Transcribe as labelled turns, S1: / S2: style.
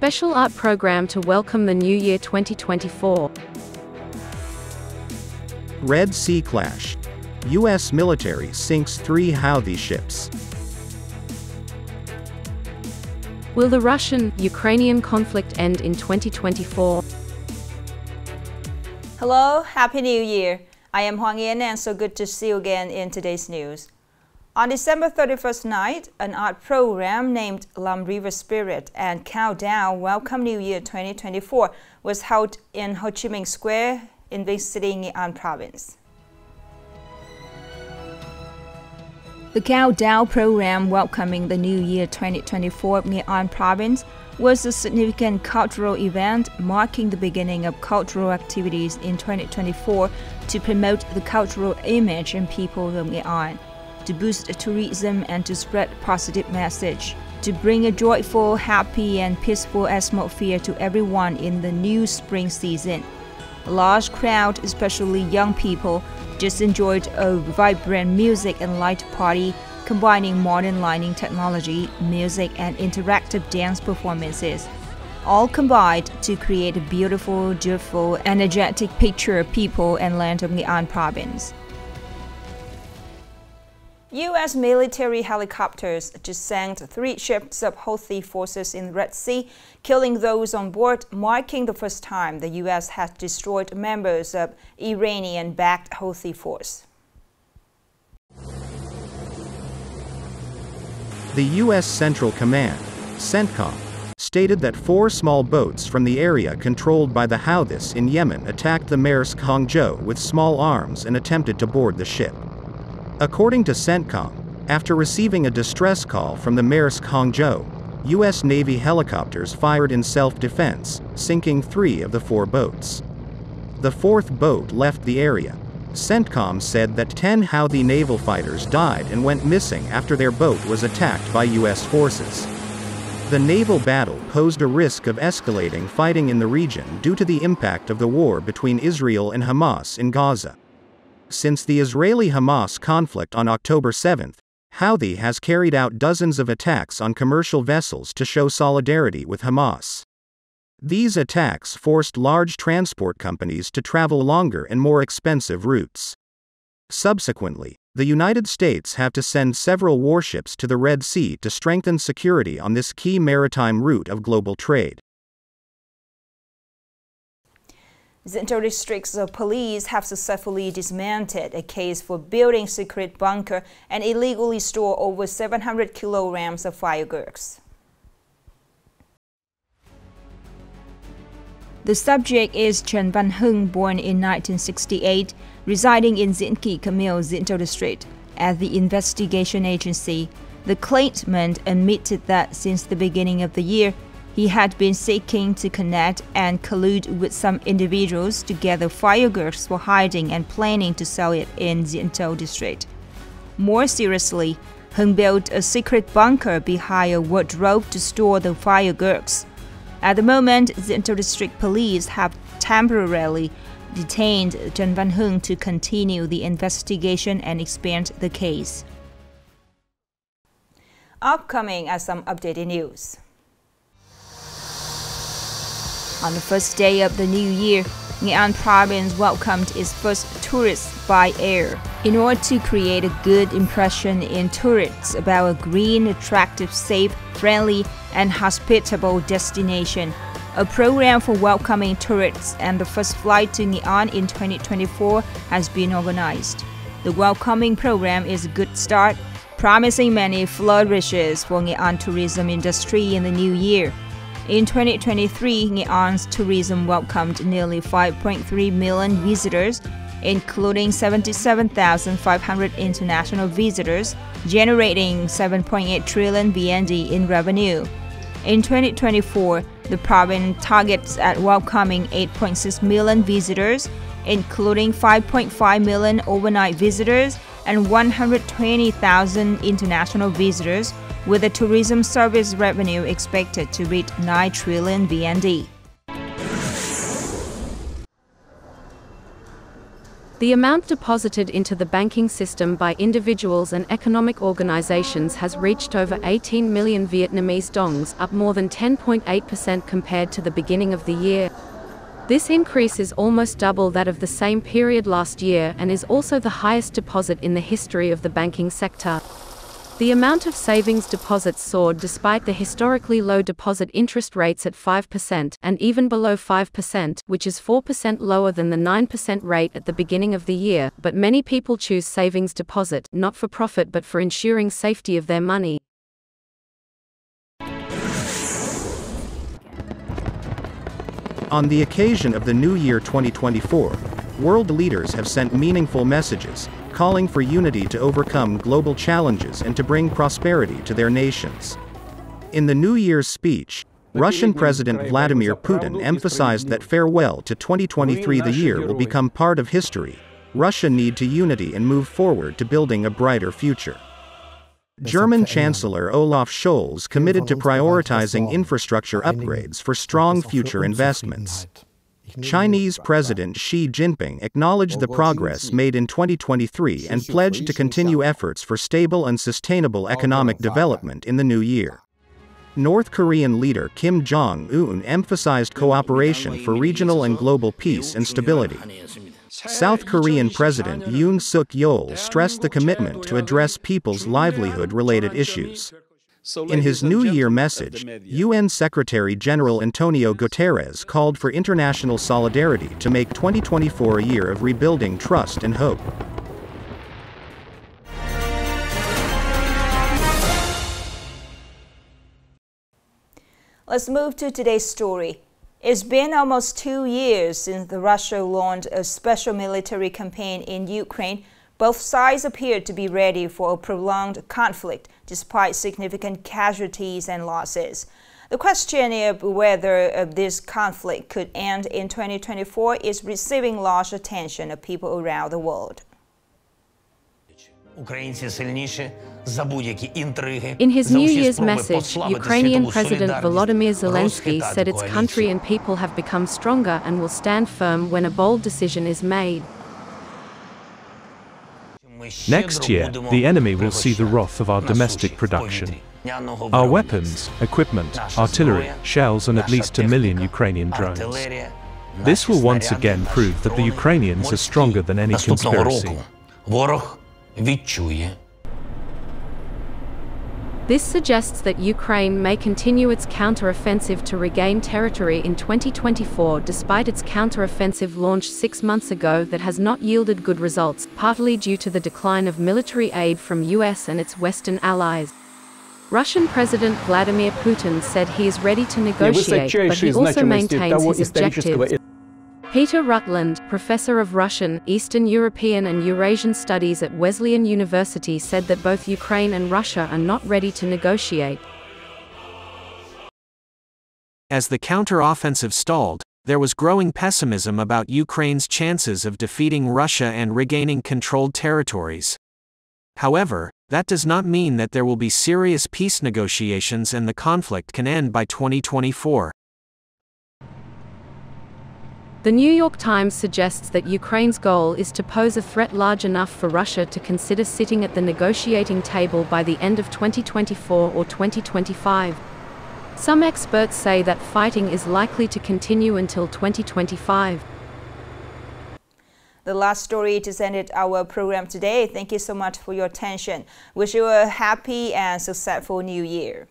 S1: special art program to welcome the new year 2024.
S2: Red Sea clash. U.S. military sinks 3 Houthi ships.
S1: Will the Russian-Ukrainian conflict end in 2024?
S3: Hello, Happy New Year. I am Hoan and so good to see you again in today's news. On December 31st night, an art program named Lam River Spirit and Countdown Welcome New Year 2024 was held in Ho Chi Minh Square in Vinh City, Nghệ An province. The Countdown program welcoming the New Year 2024 Nghệ An province was a significant cultural event marking the beginning of cultural activities in 2024 to promote the cultural image and people of Nghệ An, to boost tourism and to spread positive message, to bring a joyful, happy and peaceful atmosphere to everyone in the new spring season. A large crowd, especially young people, just enjoyed a vibrant music and light party combining modern lighting technology, music and interactive dance performances, all combined to create a beautiful, joyful, energetic picture of people and land of Nghệ An province. U.S. military helicopters just sank 3 ships of Houthi forces in the Red Sea, killing those on board, marking the first time the U.S. has destroyed members of Iranian-backed Houthi force.
S2: The U.S. Central Command, CENTCOM, stated that 4 small boats from the area controlled by the Houthis in Yemen attacked the Maersk Hangzhou with small arms and attempted to board the ship. According to CENTCOM, after receiving a distress call from the Maersk Hangzhou, U.S. Navy helicopters fired in self-defense, sinking 3 of the 4 boats. The 4th boat left the area. CENTCOM said that 10 Houthi naval fighters died and went missing after their boat was attacked by U.S. forces. The naval battle posed a risk of escalating fighting in the region due to the impact of the war between Israel and Hamas in Gaza. Since the Israeli-Hamas conflict on October 7, Houthi has carried out dozens of attacks on commercial vessels to show solidarity with Hamas. These attacks forced large transport companies to travel longer and more expensive routes. Subsequently, the United States have to send several warships to the Red Sea to strengthen security on this key maritime route of global trade.
S3: Zinto district's police have successfully dismantled a case for building secret bunker and illegally store over 700 kilograms of fireworks. The subject is Trần Văn Hưng, born in 1968, residing in Diễn Kỳ Camille, Zinto district. At the investigation agency, the claimant admitted that since the beginning of the year, he had been seeking to connect and collude with some individuals to gather fireworks for hiding and planning to sell it in Zinto district. More seriously, Hưng built a secret bunker behind a wardrobe to store the fireworks. At the moment, Zinto district police have temporarily detained Trần Văn Hưng to continue the investigation and expand the case. Upcoming are some updated news. On the first day of the new year, Nghệ An province welcomed its first tourists by air. In order to create a good impression in tourists about a green, attractive, safe, friendly, and hospitable destination, a program for welcoming tourists and the first flight to Nghệ An in 2024 has been organized. The welcoming program is a good start, promising many flourishes for Nghệ An tourism industry in the new year. In 2023, Nghệ An's tourism welcomed nearly 5.3 million visitors, including 77,500 international visitors, generating 7.8 trillion VND in revenue. In 2024, the province targets at welcoming 8.6 million visitors, including 5.5 million overnight visitors and 120,000 international visitors, with the tourism service revenue expected to reach 9 trillion VND.
S1: The amount deposited into the banking system by individuals and economic organizations has reached over 18 million Vietnamese dongs, up more than 10.8% compared to the beginning of the year. This increase is almost double that of the same period last year and is also the highest deposit in the history of the banking sector. The amount of savings deposits soared despite the historically low deposit interest rates at 5% and even below 5%, which is 4% lower than the 9% rate at the beginning of the year, but many people choose savings deposit, not for profit but for ensuring safety of their money.
S2: On the occasion of the New Year 2024, world leaders have sent meaningful messages, calling for unity to overcome global challenges and to bring prosperity to their nations. In the New Year's speech, Russian President Vladimir Putin emphasized that farewell to 2023, the year will become part of history. Russia needs unity and move forward to building a brighter future. German Chancellor Olaf Scholz committed to prioritizing infrastructure upgrades for strong future investments. Chinese President Xi Jinping acknowledged the progress made in 2023 and pledged to continue efforts for stable and sustainable economic development in the new year. North Korean leader Kim Jong-un emphasized cooperation for regional and global peace and stability. South Korean President Yoon Suk-yeol stressed the commitment to address people's livelihood-related issues. In his New Year message, UN Secretary-General Antonio Guterres called for international solidarity to make 2024 a year of rebuilding trust and hope.
S3: Let's move to today's story. It's been almost 2 years since Russia launched a special military campaign in Ukraine. Both sides appear to be ready for a prolonged conflict, despite significant casualties and losses. The question of whether this conflict could end in 2024 is receiving large attention of people around the world.
S1: In his New Year's message, Ukrainian President Volodymyr Zelensky said its country and people have become stronger and will stand firm when a bold decision is made.
S4: Next year, the enemy will see the wrath of our domestic production. Our weapons, equipment, artillery, shells and at least 1 million Ukrainian drones. This will once again prove that the Ukrainians are stronger than any conspiracy.
S1: This suggests that Ukraine may continue its counter-offensive to regain territory in 2024 despite its counter-offensive launched 6 months ago that has not yielded good results, partly due to the decline of military aid from US and its Western allies. Russian President Vladimir Putin said he is ready to negotiate, but he also maintains his objectives. Peter Rutland, professor of Russian, Eastern European and Eurasian Studies at Wesleyan University, said that both Ukraine and Russia are not ready to negotiate.
S5: As the counter-offensive stalled, there was growing pessimism about Ukraine's chances of defeating Russia and regaining controlled territories. However, that does not mean that there will be serious peace negotiations and the conflict can end by 2024.
S1: The New York Times suggests that Ukraine's goal is to pose a threat large enough for Russia to consider sitting at the negotiating table by the end of 2024 or 2025. Some experts say that fighting is likely to continue until 2025.
S3: The last story to end our program today. Thank you so much for your attention. Wish you a happy and successful New Year.